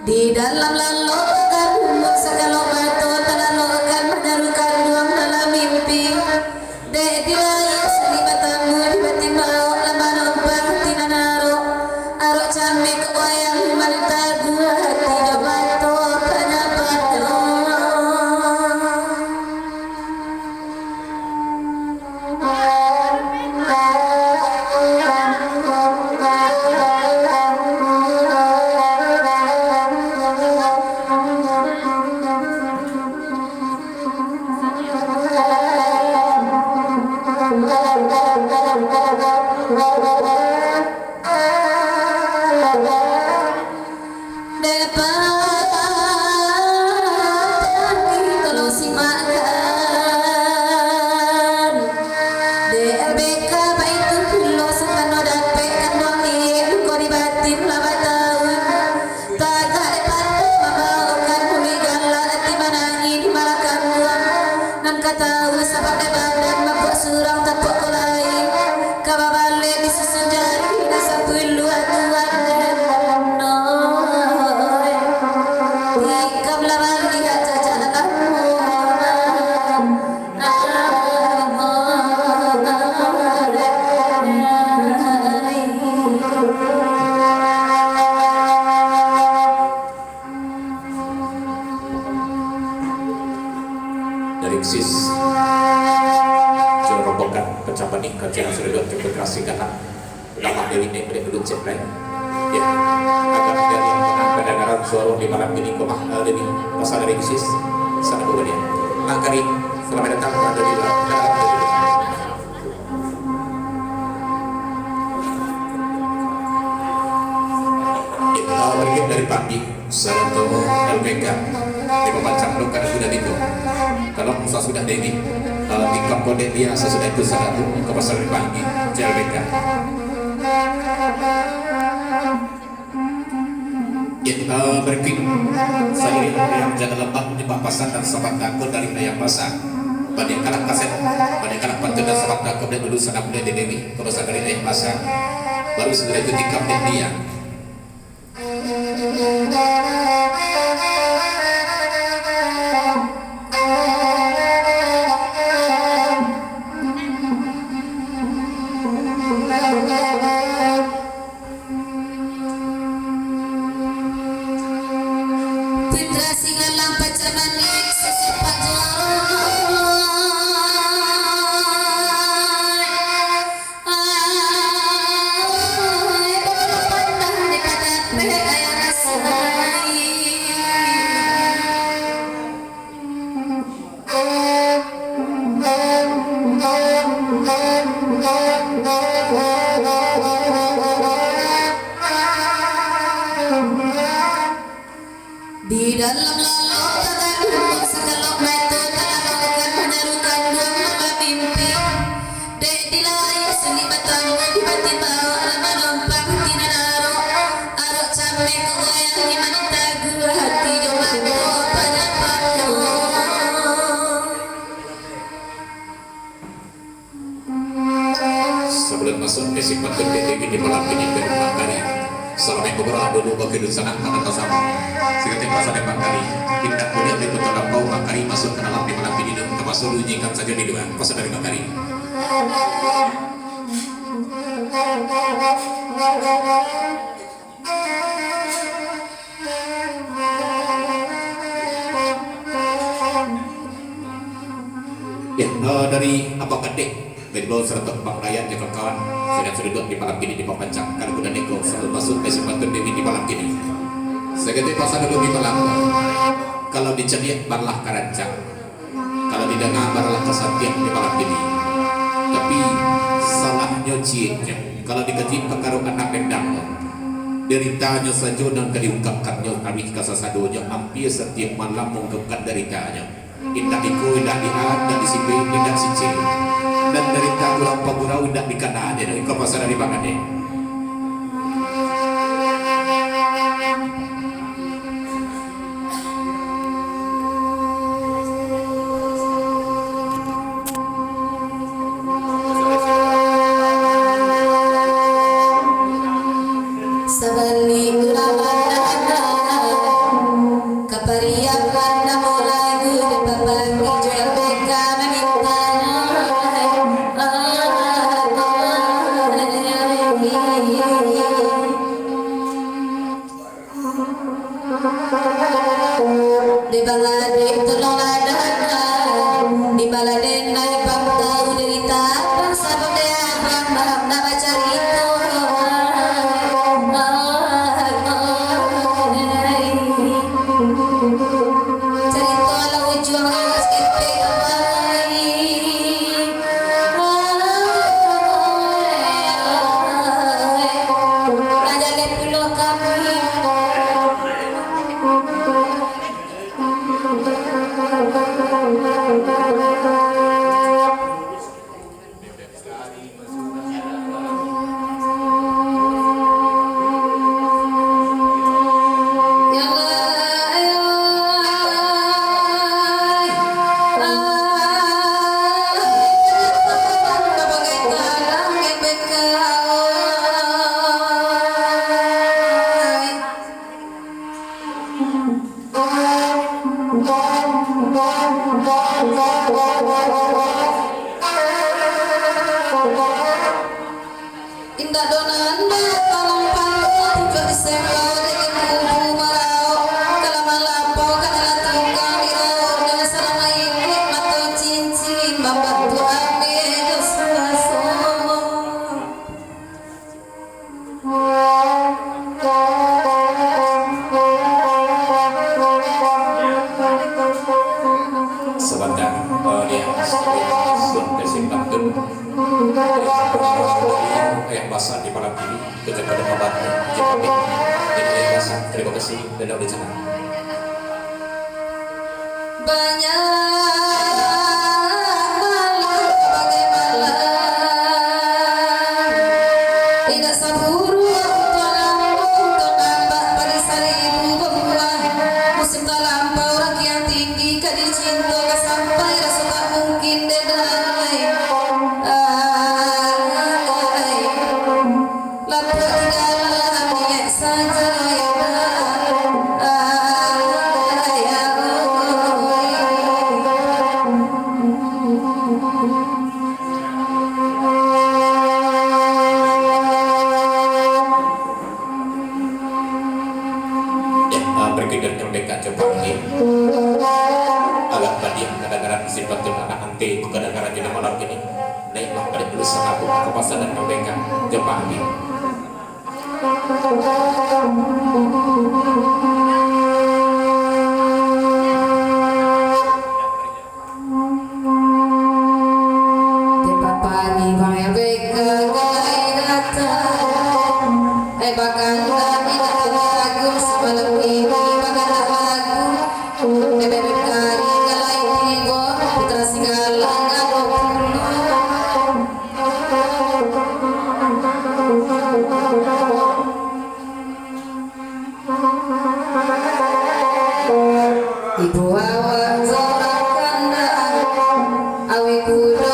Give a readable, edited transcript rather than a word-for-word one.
Di dalam lalokan segala batu terlalukan menyerukan ruang dalam mimpi. Dek dilaya selibatamu tiba-tiba lama numpang tina naro arok camik wayang mantagu hati jobato penyapato. Dari sis jual robokan pencapan nih kajian sudah dua integrasi kata lama dari ini boleh duduk cek lain ya agar dari yang menang kedengaran suara di malam ini kemah dari pasal dari sis sana dulu dia kari selamat datang pada di kita dari pagi Santo LBK di pembancang luka dan sudah itu kalau Musa sudah Dewi di komponen dia sesudah itu satu ke pasar di pagi JLBK ya berikut saya yang jaga lembak di papasan dan sobat takut dari ayam basah pada kanak kaset pada kanak pantun dan sobat takut dan dulu sangat muda di Dewi ke pasar dari ayam basah baru sudah itu di komponen dia di dalam lalokan segala batu terlalukan menyerukan ruang dalam mimpi. Dek dilaya selibatamu tiba-tiba lama numpang tina naro arok camik wayang mantagu hati jobato penyapato. Sebelum masuk ke sifat BTV di malam ini ke rumah kali selama beberapa dulu bagi sangat akan sama seketika pasal depan kali tidak boleh itu terlampau makari masuk ke dalam di malam ini dan termasuk ujikan saja di dua pasal dari makari ya dari apa kedek dari bawah serta Bang Ryan dan kawan sudah duduk di malam ini di Papancang kalau sudah neko selalu masuk ke simpatan Dewi di malam ini seketika pasal dulu di malam kalau dicediak barlah karancang kalau didengar barlah kesatian di malam ini tapi salahnya cieknya kalau dikaji perkara anak endang deritanya saja dan diungkapkannya kami kasasadonya hampir setiap malam mengungkapkan deritanya indah iku indah dihat dan disipi indah sici dan derita gulau pagurau indah dikana dan ikut pasar dari bangane sabali ulamana kapariyakan na mulai gede babagi jual beka memintanya di balade tolong ada di balade naik bangtau derita bangsa budaya bang nama carita cerita ala ujung alas kete amai raja le pulau kami indah donanda tolong pantau jadi sembau dengan kubu marau kalau malampau kalau tukang dirau dengan selama ini mata cincin bapak Tuhan beda suaso sebentar dia sun kesimpan ayat basah di malam ini kita pada membantu Jepang dan ayat basah terima kasih dan udah senang banyak malam bagai malam tidak saburu untuk nampak pagi seribu buah musim terlampau rakyat tinggi kadir cinta sampai rasa tak mungkin dedai lapor tinggalan niat saja berkitar terdekat Jepang ini agak badiah kadang-kadang sifatnya anak ante kadang-kadang jadi malam ini naiklah pada berusaha ke pasar dan terdekat Jepang ini Papani baya beka gai datang bakal kami lagu semalam ini bakal lagu bebe kari galai tigo putra singgala ngado ibu awak zorakan awi kuda